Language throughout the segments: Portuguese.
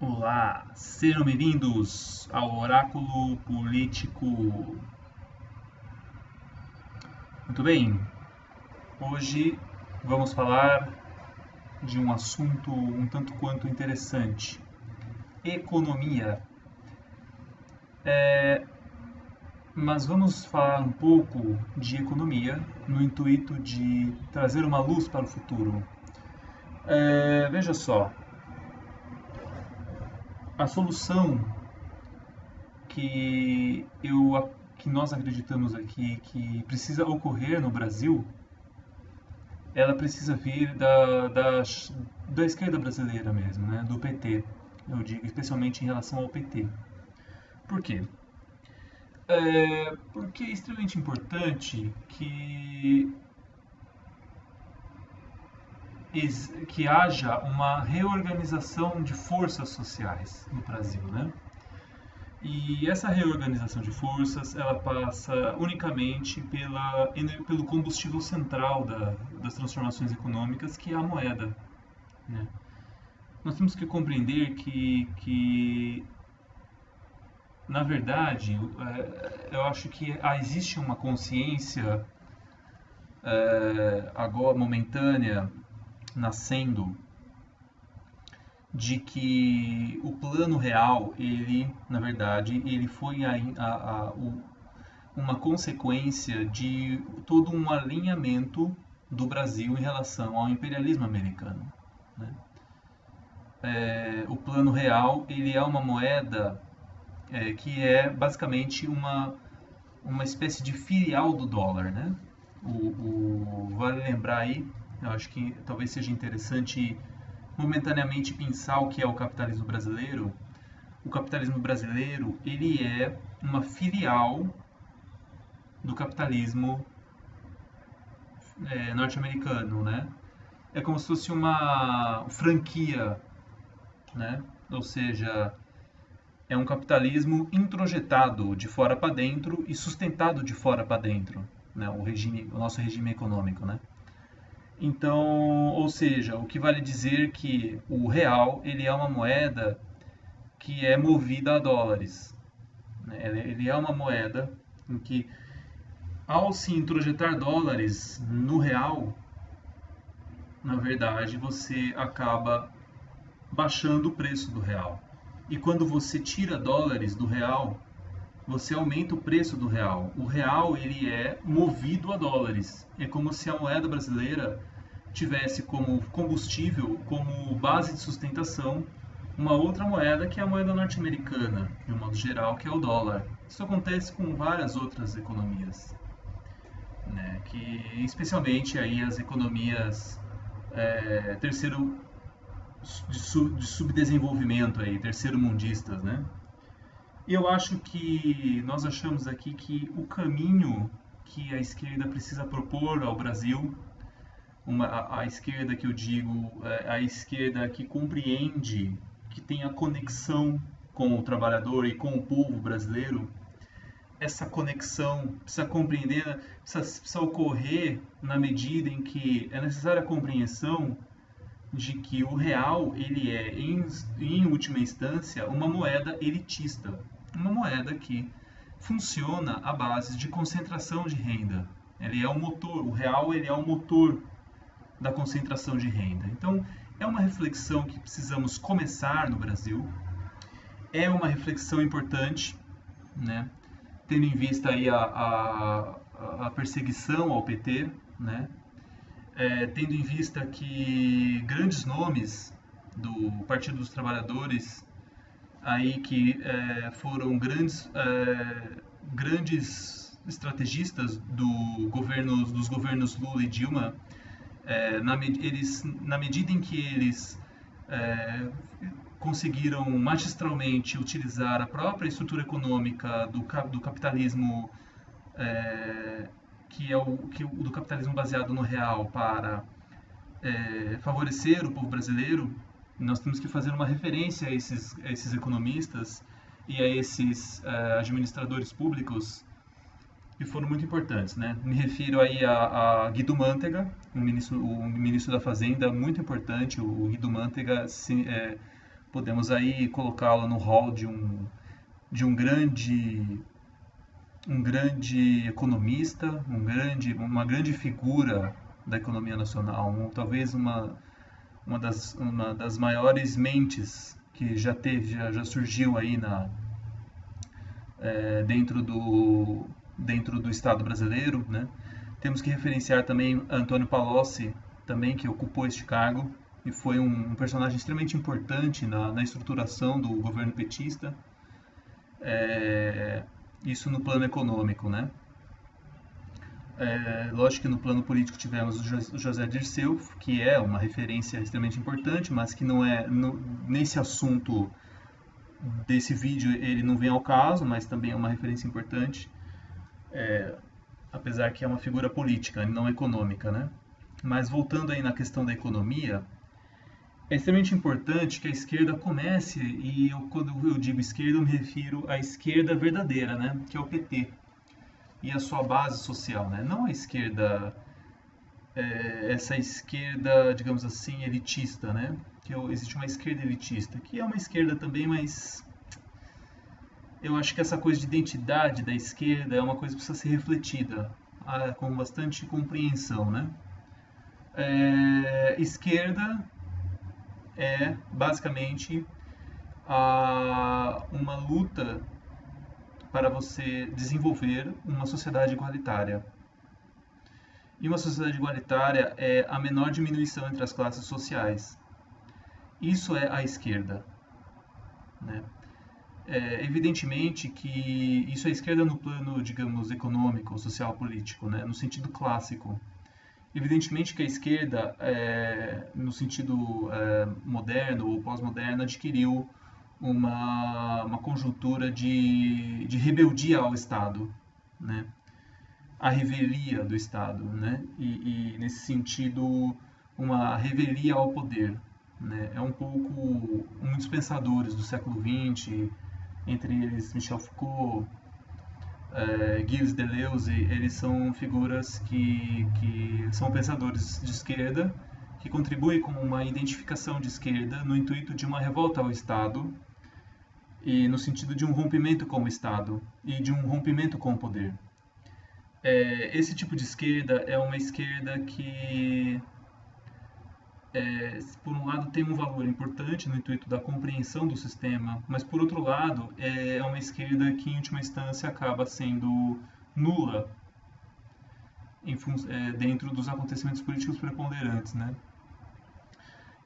Olá, sejam bem-vindos ao Oráculo Político. Muito bem, hoje vamos falar de um assunto um tanto quanto interessante: economia. Mas vamos falar um pouco de economia no intuito de trazer uma luz para o futuro. Veja só, a solução que nós acreditamos aqui que precisa ocorrer no Brasil, ela precisa vir da esquerda brasileira mesmo, né? Do PT, eu digo, especialmente em relação ao PT. Por quê? Porque é extremamente importante que haja uma reorganização de forças sociais no Brasil, né? E essa reorganização de forças, ela passa unicamente pelo combustível central das transformações econômicas, que é a moeda, né? Nós temos que compreender que na verdade, eu acho que existe uma consciência agora momentânea nascendo de que o plano real, ele, na verdade, ele foi uma consequência de todo um alinhamento do Brasil em relação ao imperialismo americano, né? O plano real, ele é uma moeda que é basicamente uma espécie de filial do dólar, né? Vale lembrar aí, eu acho que talvez seja interessante momentaneamente pensar o que é o capitalismo brasileiro. O capitalismo brasileiro, ele é uma filial do capitalismo norte-americano, né? É como se fosse uma franquia, né? Ou seja, é um capitalismo introjetado de fora para dentro e sustentado de fora para dentro, né? O nosso regime econômico, né? Então, ou seja, o que vale dizer que o real, ele é uma moeda que é movida a dólares, né? Ele é uma moeda em que, ao se introjetar dólares no real, na verdade, você acaba baixando o preço do real. E quando você tira dólares do real, você aumenta o preço do real. O real, ele é movido a dólares. É como se a moeda brasileira tivesse como combustível, como base de sustentação, uma outra moeda que é a moeda norte-americana, de um modo geral, que é o dólar. Isso acontece com várias outras economias, né? Que especialmente aí as economias terceiro de subdesenvolvimento aí, terceiro mundistas, né? E eu acho que nós achamos aqui que o caminho que a esquerda precisa propor ao Brasil, a esquerda que eu digo, a esquerda que compreende, que tem a conexão com o trabalhador e com o povo brasileiro, essa conexão precisa compreender, precisa ocorrer na medida em que é necessária a compreensão de que o real, ele é, em última instância, uma moeda elitista, uma moeda que funciona à base de concentração de renda. Ele é o motor, o real, ele é o motor da concentração de renda. Então, é uma reflexão que precisamos começar no Brasil, é uma reflexão importante, né? Tendo em vista aí a perseguição ao PT, né? Tendo em vista que grandes nomes do Partido dos Trabalhadores aí que foram grandes estrategistas dos governos Lula e Dilma, na medida em que eles conseguiram magistralmente utilizar a própria estrutura econômica do capitalismo, do capitalismo baseado no real para favorecer o povo brasileiro, nós temos que fazer uma referência a esses economistas e a esses administradores públicos que foram muito importantes, né? Me refiro aí a Guido Mantega, o ministro da Fazenda, muito importante. O Guido Mantega Podemos aí colocá-lo no hall de um grande economista, uma grande figura da economia nacional, talvez uma das maiores mentes que já surgiu aí dentro do Estado brasileiro, né? Temos que referenciar também Antônio Palocci, também que ocupou este cargo e foi um personagem extremamente importante na estruturação do governo petista. Isso no plano econômico, né? Lógico que no plano político tivemos o José Dirceu, que é uma referência extremamente importante, mas que não é nesse assunto desse vídeo ele não vem ao caso, mas também é uma referência importante, apesar que é uma figura política, não econômica, né? Mas voltando aí na questão da economia, é extremamente importante que a esquerda comece, e quando eu digo esquerda, eu me refiro à esquerda verdadeira, né? Que é o PT e a sua base social, né? Não a esquerda, essa esquerda, digamos assim, elitista, né? Existe uma esquerda elitista, que é uma esquerda também, mas eu acho que essa coisa de identidade da esquerda é uma coisa que precisa ser refletida com bastante compreensão, né? Esquerda é basicamente uma luta para você desenvolver uma sociedade igualitária. E uma sociedade igualitária é a menor diminuição entre as classes sociais. Isso é a esquerda, né? Evidentemente que isso é a esquerda no plano, digamos, econômico, social, político, né? No sentido clássico. Evidentemente que a esquerda, no sentido moderno ou pós-moderno, adquiriu uma conjuntura de rebeldia ao Estado, né? A revelia do Estado, né? E nesse sentido, uma revelia ao poder, né? É um pouco muitos pensadores do século XX, entre eles Michel Foucault, Gilles Deleuze, eles são figuras que são pensadores de esquerda, que contribuem com uma identificação de esquerda no intuito de uma revolta ao Estado e no sentido de um rompimento com o Estado e de um rompimento com o poder. Esse tipo de esquerda é uma esquerda que, por um lado, tem um valor importante no intuito da compreensão do sistema, mas, por outro lado, é uma esquerda que, em última instância, acaba sendo nula dentro dos acontecimentos políticos preponderantes, né?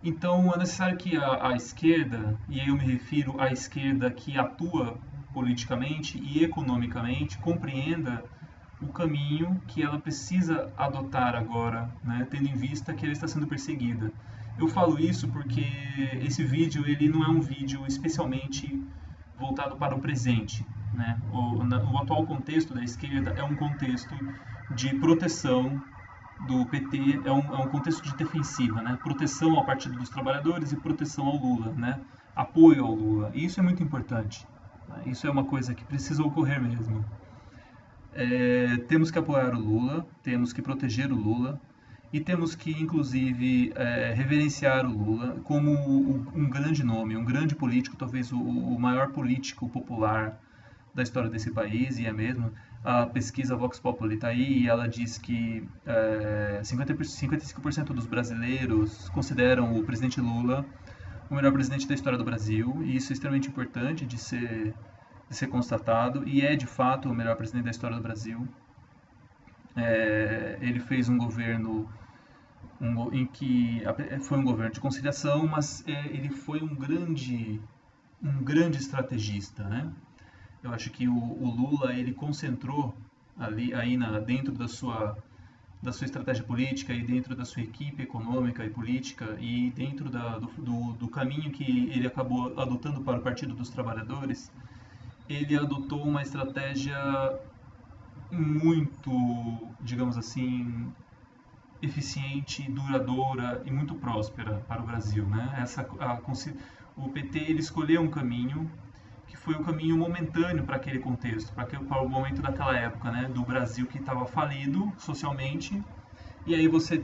Então, é necessário que a esquerda, e eu me refiro à esquerda que atua politicamente e economicamente, compreenda o caminho que ela precisa adotar agora, né, tendo em vista que ela está sendo perseguida. Eu falo isso porque esse vídeo ele não é um vídeo especialmente voltado para o presente, né? O atual contexto da esquerda é um contexto de proteção do PT, é um contexto de defensiva, né? Proteção ao Partido dos Trabalhadores e proteção ao Lula, né? Apoio ao Lula. E isso é muito importante, né? Isso é uma coisa que precisa ocorrer mesmo. Temos que apoiar o Lula, temos que proteger o Lula e temos que, inclusive, reverenciar o Lula como um grande nome, um grande político, talvez o maior político popular da história desse país, e é mesmo. A pesquisa Vox Populi está aí e ela diz que 55% dos brasileiros consideram o presidente Lula o melhor presidente da história do Brasil, e isso é extremamente importante de ser constatado, e é de fato o melhor presidente da história do Brasil. Ele fez um governo em que foi um governo de conciliação, mas ele foi um grande estrategista, né? Eu acho que o Lula ele concentrou dentro da sua estratégia política e dentro da sua equipe econômica e política e dentro do caminho que ele acabou adotando para o Partido dos Trabalhadores, ele adotou uma estratégia muito, digamos assim, eficiente, duradoura e muito próspera para o Brasil, né? O PT ele escolheu um caminho que foi um caminho momentâneo para aquele contexto, para o momento daquela época, né? Do Brasil que estava falido socialmente, e aí você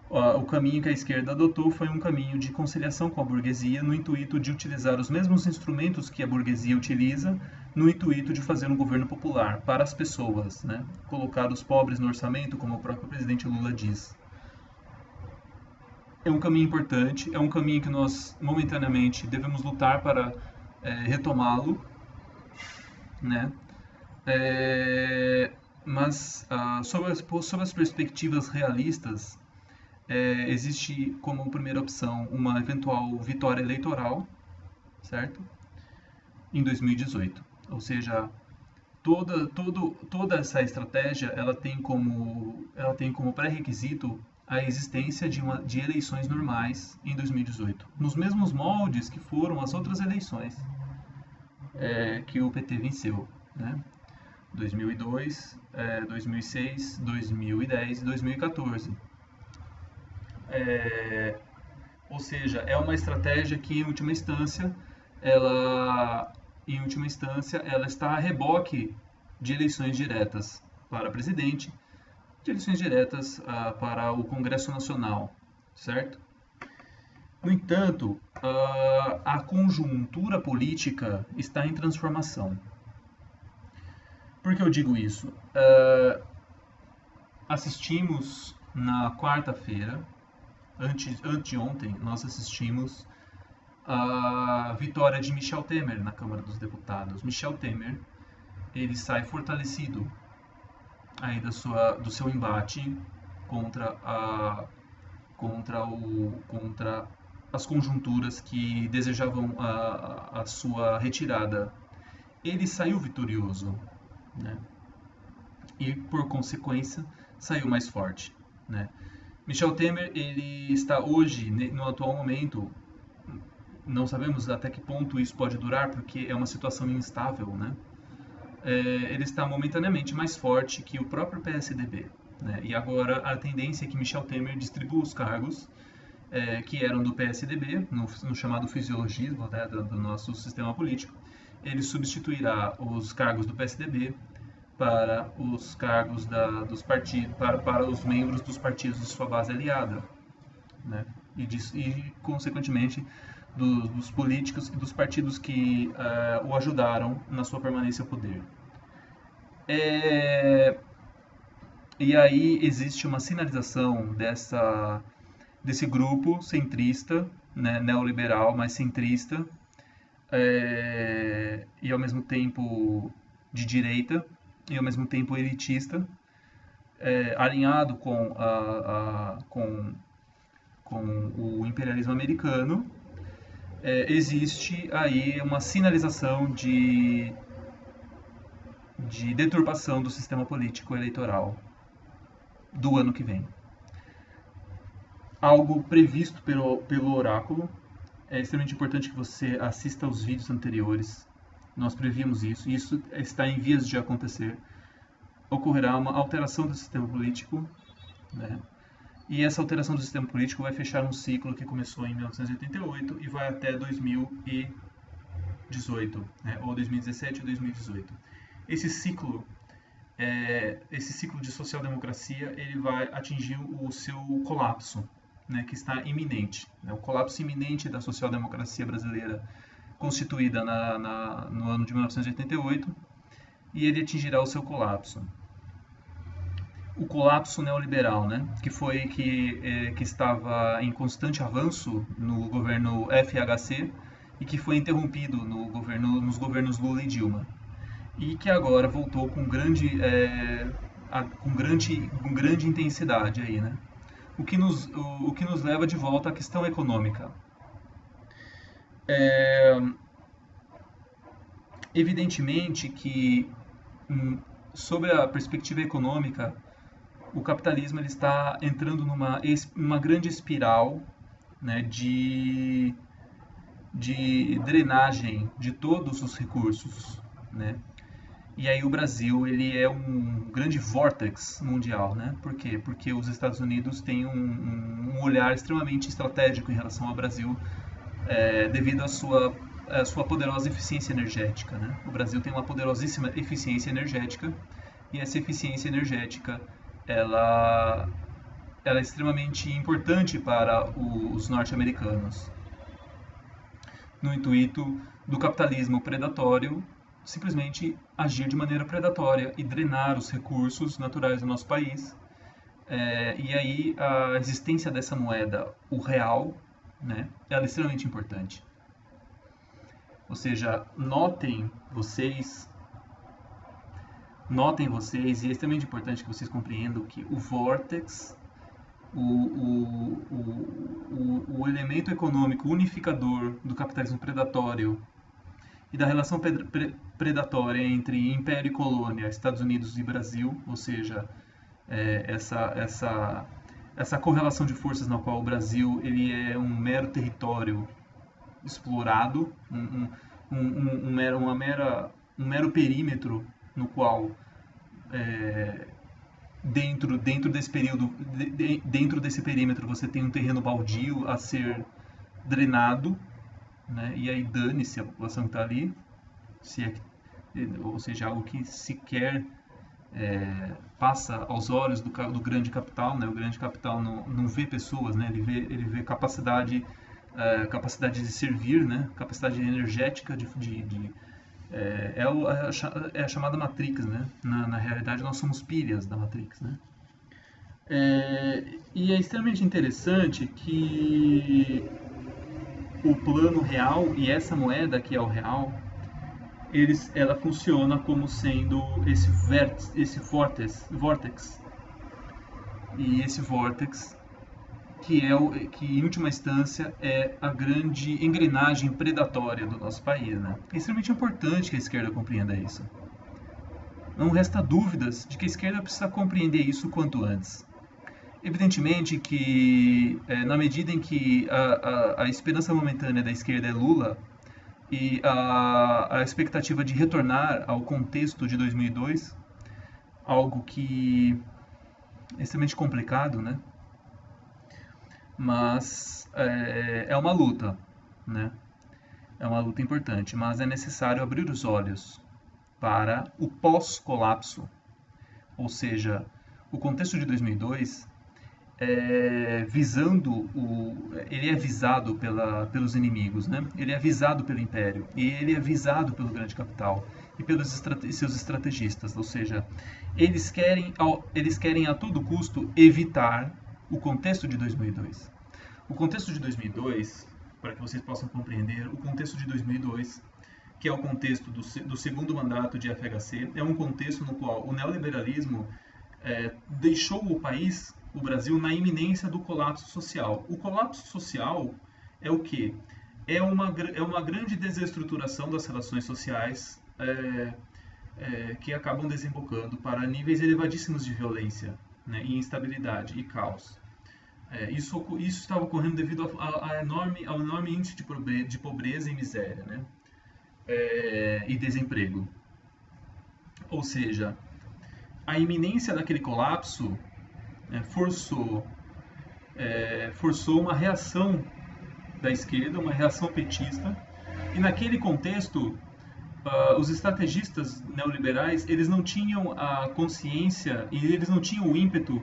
O caminho que a esquerda adotou foi um caminho de conciliação com a burguesia, no intuito de utilizar os mesmos instrumentos que a burguesia utiliza, no intuito de fazer um governo popular para as pessoas, né? Colocar os pobres no orçamento, como o próprio presidente Lula diz. É um caminho importante, é um caminho que nós momentaneamente devemos lutar para retomá-lo, né? Mas sobre as perspectivas realistas, existe como primeira opção uma eventual vitória eleitoral, certo? Em 2018. Ou seja, toda essa estratégia ela tem como pré-requisito a existência de eleições normais em 2018, nos mesmos moldes que foram as outras eleições que o PT venceu, né? 2002, 2006, 2010 e 2014. Ou seja, é uma estratégia que em última instância, ela está a reboque de eleições diretas para presidente, de eleições diretas para o Congresso Nacional, certo? No entanto, a conjuntura política está em transformação. Por que eu digo isso? Assistimos na quarta-feira, anteontem, nós assistimos a vitória de Michel Temer na Câmara dos Deputados. Michel Temer, ele sai fortalecido aí do seu embate contra as conjunturas que desejavam a sua retirada. Ele saiu vitorioso, né? E por consequência saiu mais forte, né? Michel Temer, ele está hoje, no atual momento, não sabemos até que ponto isso pode durar, porque é uma situação instável, né? Ele está momentaneamente mais forte que o próprio PSDB, né? E agora a tendência é que Michel Temer distribua os cargos que eram do PSDB, no chamado fisiologismo, né, do nosso sistema político. Ele substituirá os cargos do PSDB para os cargos dos partidos, para os membros dos partidos de sua base aliada, né? E consequentemente, dos políticos e dos partidos que o ajudaram na sua permanência ao poder. E aí existe uma sinalização desse grupo centrista, né, neoliberal, mas centrista, e ao mesmo tempo de direita, e ao mesmo tempo elitista, alinhado com o imperialismo americano. Existe aí uma sinalização de deturpação do sistema político eleitoral do ano que vem. Algo previsto pelo oráculo. É extremamente importante que você assista aos vídeos anteriores. Nós prevíamos isso, e isso está em vias de acontecer. Ocorrerá uma alteração do sistema político, né? E essa alteração do sistema político vai fechar um ciclo que começou em 1988 e vai até 2018, né? Ou 2017 ou 2018. Esse ciclo de social-democracia, ele vai atingir o seu colapso, né, que está iminente, né? O colapso iminente da social-democracia brasileira, constituída no ano de 1988, e ele atingirá o seu colapso. O colapso neoliberal, né, que estava em constante avanço no governo FHC e que foi interrompido nos governos Lula e Dilma, e que agora voltou com grande intensidade aí, né? O que nos leva de volta à questão econômica. Evidentemente que, sob a perspectiva econômica, o capitalismo ele está entrando numa grande espiral, né, de drenagem de todos os recursos, né? E aí o Brasil, ele é um grande vórtex mundial, né? Por quê? Porque os Estados Unidos têm um olhar extremamente estratégico em relação ao Brasil, devido à sua poderosa eficiência energética, né? O Brasil tem uma poderosíssima eficiência energética, e essa eficiência energética, ela ela é extremamente importante para os norte-americanos, no intuito do capitalismo predatório simplesmente agir de maneira predatória e drenar os recursos naturais do nosso país. E aí a existência dessa moeda, o real, né, ela é extremamente importante. Ou seja, notem vocês, e é extremamente importante que vocês compreendam que o vórtex, o elemento econômico unificador do capitalismo predatório e da relação predatória entre Império e Colônia, Estados Unidos e Brasil, ou seja, essa correlação de forças na qual o Brasil ele é um mero território explorado, um mero perímetro no qual dentro desse período, dentro desse perímetro você tem um terreno baldio a ser drenado, né? E aí dane-se a população que está ali, ou seja, algo que sequer passa aos olhos do grande capital, né? O grande capital não vê pessoas, né? Ele vê capacidade de servir, né? Capacidade energética é a chamada Matrix, né? Na realidade, nós somos pilhas da Matrix, né? E é extremamente interessante que o plano real e essa moeda que é o real, ela funciona como sendo esse vórtex. E esse vórtex que em última instância é a grande engrenagem predatória do nosso país, né? É extremamente importante que a esquerda compreenda isso. Não resta dúvidas de que a esquerda precisa compreender isso quanto antes. Evidentemente que, na medida em que a esperança momentânea da esquerda é Lula e a expectativa de retornar ao contexto de 2002, algo que é extremamente complicado, né? Mas é uma luta, né? É uma luta importante, mas é necessário abrir os olhos para o pós-colapso, ou seja, o contexto de 2002 ele é visado pelos inimigos, né? Ele é visado pelo Império e ele é visado pelo grande capital e pelos seus estrategistas, ou seja, eles querem a todo custo evitar o contexto de 2002. O contexto de 2002, para que vocês possam compreender, o contexto de 2002, que é o contexto do segundo mandato de FHC, é um contexto no qual o neoliberalismo deixou o Brasil, na iminência do colapso social. O colapso social é o quê? É uma grande desestruturação das relações sociais que acabam desembocando para níveis elevadíssimos de violência, né, e instabilidade e caos. Isso está ocorrendo devido ao enorme índice de pobreza e miséria, né, e desemprego. Ou seja, a iminência daquele colapso forçou uma reação da esquerda, uma reação petista, e naquele contexto os estrategistas neoliberais eles não tinham a consciência e eles não tinham o ímpeto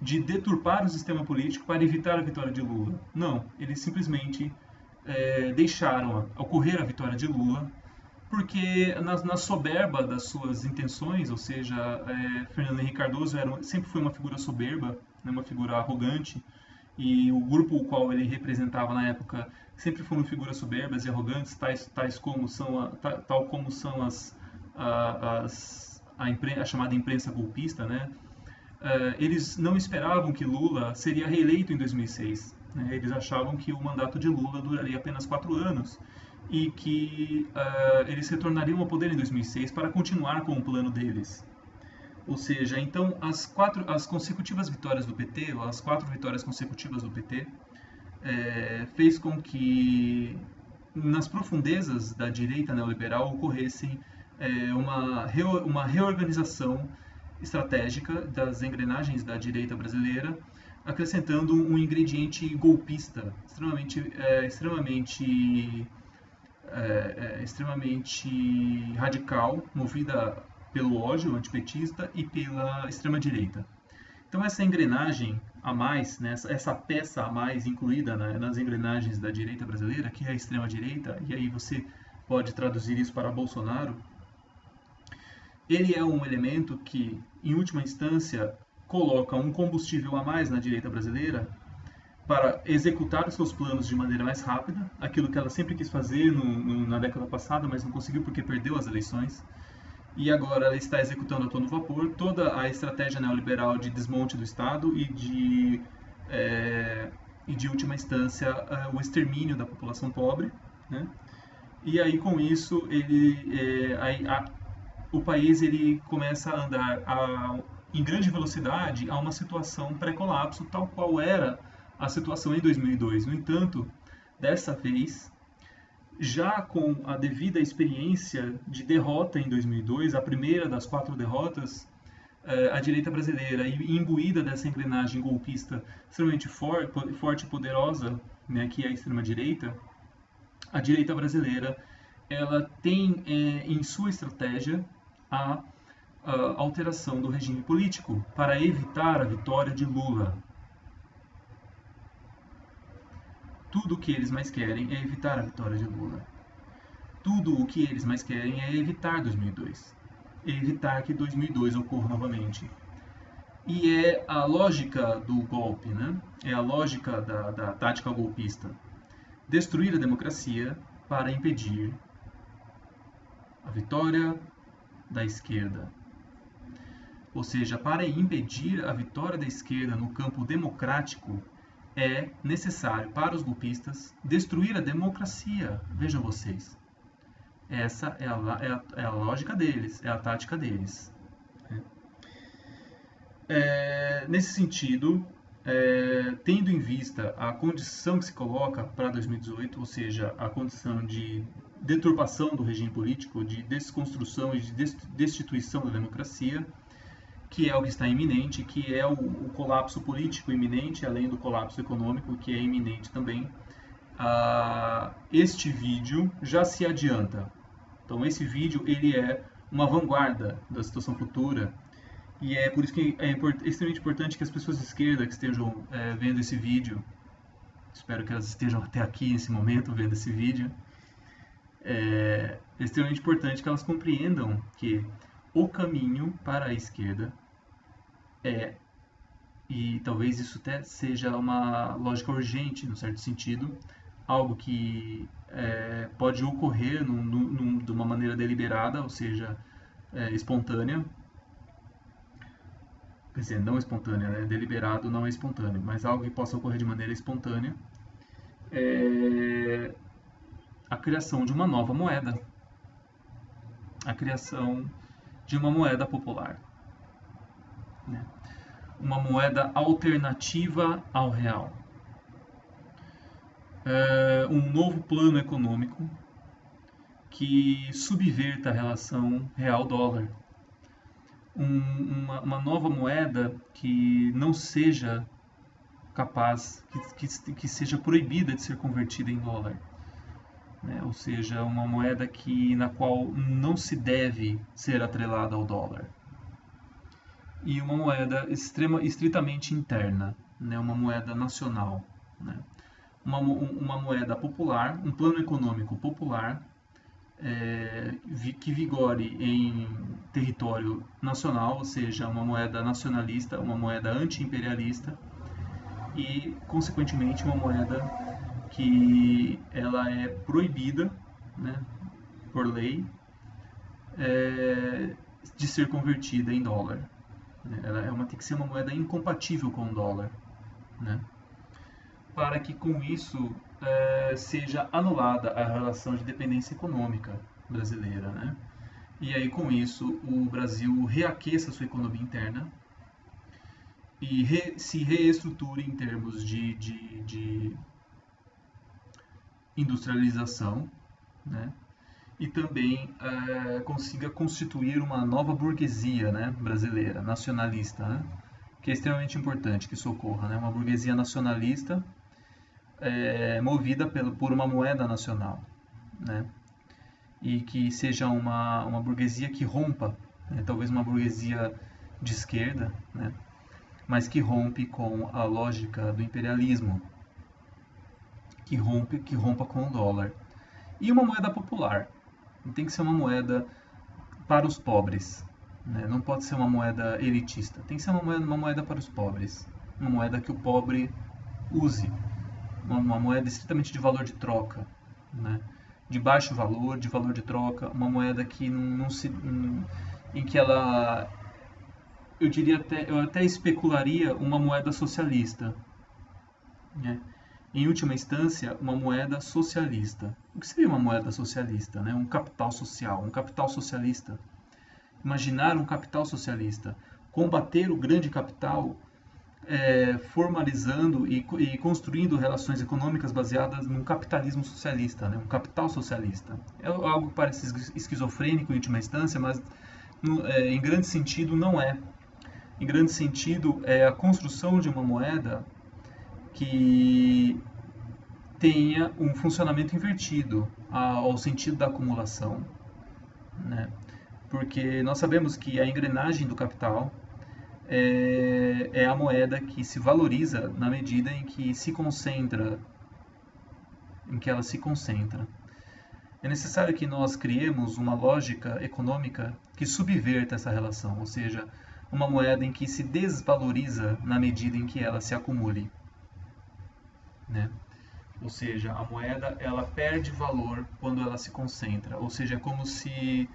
de deturpar o sistema político para evitar a vitória de Lula. Não, eles simplesmente deixaram ocorrer a vitória de Lula, porque na soberba das suas intenções, ou seja, Fernando Henrique Cardoso sempre foi uma figura soberba, né, uma figura arrogante, e o grupo o qual ele representava na época sempre foram figuras soberbas e arrogantes, tal como são a chamada imprensa golpista, né? Eles não esperavam que Lula seria reeleito em 2006. Né? Eles achavam que o mandato de Lula duraria apenas 4 anos e que eles retornariam ao poder em 2006 para continuar com o plano deles. Ou seja, então as consecutivas vitórias do PT, ou as 4 vitórias consecutivas do PT, fez com que nas profundezas da direita neoliberal ocorresse uma reorganização estratégica das engrenagens da direita brasileira, acrescentando um ingrediente golpista extremamente radical, movida pelo ódio antipetista e pela extrema-direita. Então essa engrenagem a mais, né, essa peça a mais incluída nas engrenagens da direita brasileira, que é a extrema-direita, e aí você pode traduzir isso para Bolsonaro, ele é um elemento que, em última instância, coloca um combustível a mais na direita brasileira para executar os seus planos de maneira mais rápida, aquilo que ela sempre quis fazer na década passada, mas não conseguiu porque perdeu as eleições. E agora ela está executando a todo vapor toda a estratégia neoliberal de desmonte do Estado e de última instância, o extermínio da população pobre, né? E aí, com isso, o país ele começa a andar em grande velocidade a uma situação pré-colapso, tal qual era a situação em 2002. No entanto, dessa vez, já com a devida experiência de derrota em 2002, a primeira das 4 derrotas, a direita brasileira, imbuída dessa engrenagem golpista extremamente forte e poderosa, né, que é a extrema-direita, a direita brasileira ela tem em sua estratégia a alteração do regime político para evitar a vitória de Lula. Tudo o que eles mais querem é evitar a vitória de Lula. Tudo o que eles mais querem é evitar 2002. Evitar que 2002 ocorra novamente. E é a lógica do golpe, né? É a lógica da tática golpista. Destruir a democracia para impedir a vitória da esquerda. Ou seja, para impedir a vitória da esquerda no campo democrático, é necessário para os golpistas destruir a democracia. Vejam vocês. Essa é a lógica deles, é a tática deles. Nesse sentido, tendo em vista a condição que se coloca para 2018, ou seja, a condição de deturpação do regime político, de desconstrução e de destituição da democracia, que é o que está iminente, que é o colapso político iminente, além do colapso econômico, que é iminente também. Este vídeo já se adianta. Então, esse vídeo ele é uma vanguarda da situação futura, e é por isso que é extremamente importante que as pessoas de esquerda que estejam vendo esse vídeo, espero que elas estejam até aqui nesse momento vendo esse vídeo, é extremamente importante que elas compreendam que o caminho para a esquerda e talvez isso até seja uma lógica urgente, no certo sentido, algo que pode ocorrer de uma maneira deliberada, ou seja, espontânea. Quer dizer, não espontânea, né? Deliberado não é espontâneo, mas algo que possa ocorrer de maneira espontânea é a criação de uma nova moeda, a criação de uma moeda popular, né? Uma moeda alternativa ao real, um novo plano econômico que subverta a relação real-dólar, uma nova moeda que não seja capaz, que seja proibida de ser convertida em dólar, né? Ou seja, uma moeda na qual não se deve ser atrelada ao dólar. E uma moeda estritamente interna, né? Uma moeda nacional, né? Uma moeda popular, um plano econômico popular que vigore em território nacional, ou seja, uma moeda nacionalista, uma moeda anti-imperialista e, consequentemente, uma moeda que ela é proibida, né, por lei, de ser convertida em dólar. Ela tem que ser uma moeda incompatível com o dólar, né, para que com isso seja anulada a relação de dependência econômica brasileira, né? E aí com isso o Brasil reaqueça sua economia interna e se reestruture em termos de industrialização, né? E também consiga constituir uma nova burguesia, né, brasileira, nacionalista, né? Que é extremamente importante que isso ocorra, né? Uma burguesia nacionalista movida por uma moeda nacional, né? E que seja uma burguesia que rompa, né? Talvez uma burguesia de esquerda, né? mas que rompe com a lógica do imperialismo, que rompa com o dólar. E uma moeda popular. Tem que ser uma moeda para os pobres, né? Não pode ser uma moeda elitista. Tem que ser uma moeda para os pobres. Uma moeda que o pobre use. Uma moeda estritamente de valor de troca, né? De baixo valor, de valor de troca. Uma moeda que em que ela... eu até especularia uma moeda socialista, né? Em última instância, uma moeda socialista. O que seria uma moeda socialista, né? Um capital social, um capital socialista. Imaginar um capital socialista, combater o grande capital, formalizando e construindo relações econômicas baseadas num capitalismo socialista, né? Um capital socialista. É algo que parece esquizofrênico em última instância, mas em grande sentido não é. Em grande sentido é a construção de uma moeda que tenha um funcionamento invertido ao sentido da acumulação, né? Porque nós sabemos que a engrenagem do capital é a moeda que se valoriza na medida em que ela se concentra. É necessário que nós criemos uma lógica econômica que subverta essa relação, ou seja, uma moeda em que se desvaloriza na medida em que ela se acumule, né? Ou seja, a moeda ela perde valor quando ela se concentra, ou seja, é como se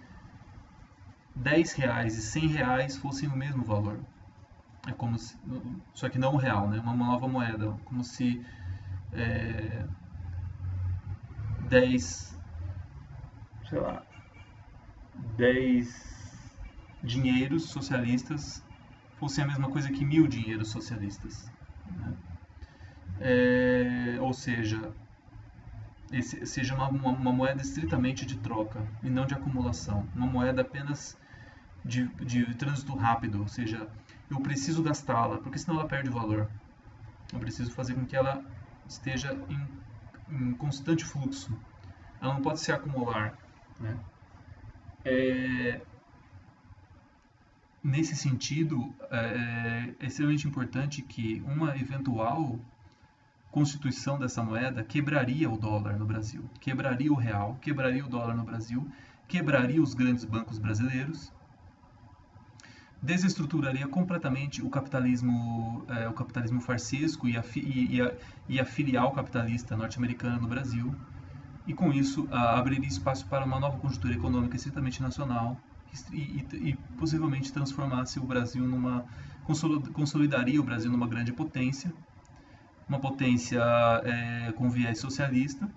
R$10 e R$100 fossem o mesmo valor. É como se, só que não o real, né? Uma nova moeda, como se 10, sei lá, 10 dinheiros socialistas fossem a mesma coisa que 1000 dinheiros socialistas, né? Ou seja, seja uma moeda estritamente de troca e não de acumulação. Uma moeda apenas de trânsito rápido, ou seja, eu preciso gastá-la, porque senão ela perde valor. Eu preciso fazer com que ela esteja em constante fluxo. Ela não pode se acumular, né? Nesse sentido, é extremamente importante que uma eventual constituição dessa moeda quebraria o dólar no Brasil, quebraria o real, quebraria o dólar no Brasil, quebraria os grandes bancos brasileiros, desestruturaria completamente o capitalismo farsesco e a filial capitalista norte-americana no Brasil, e com isso abriria espaço para uma nova conjuntura econômica estritamente nacional e possivelmente transformasse o Brasil consolidaria o Brasil numa grande potência, uma potência com viés socialista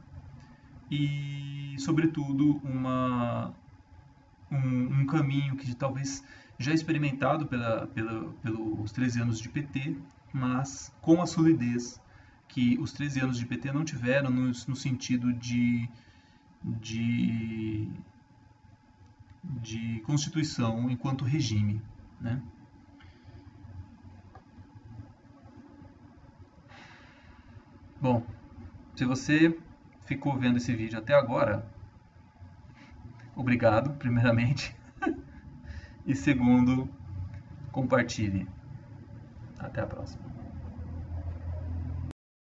e, sobretudo, um caminho que talvez já experimentado pelos 13 anos de PT, mas com a solidez que os 13 anos de PT não tiveram no sentido de constituição enquanto regime, né? Bom, se você ficou vendo esse vídeo até agora, obrigado, primeiramente, e segundo, compartilhe. Até a próxima.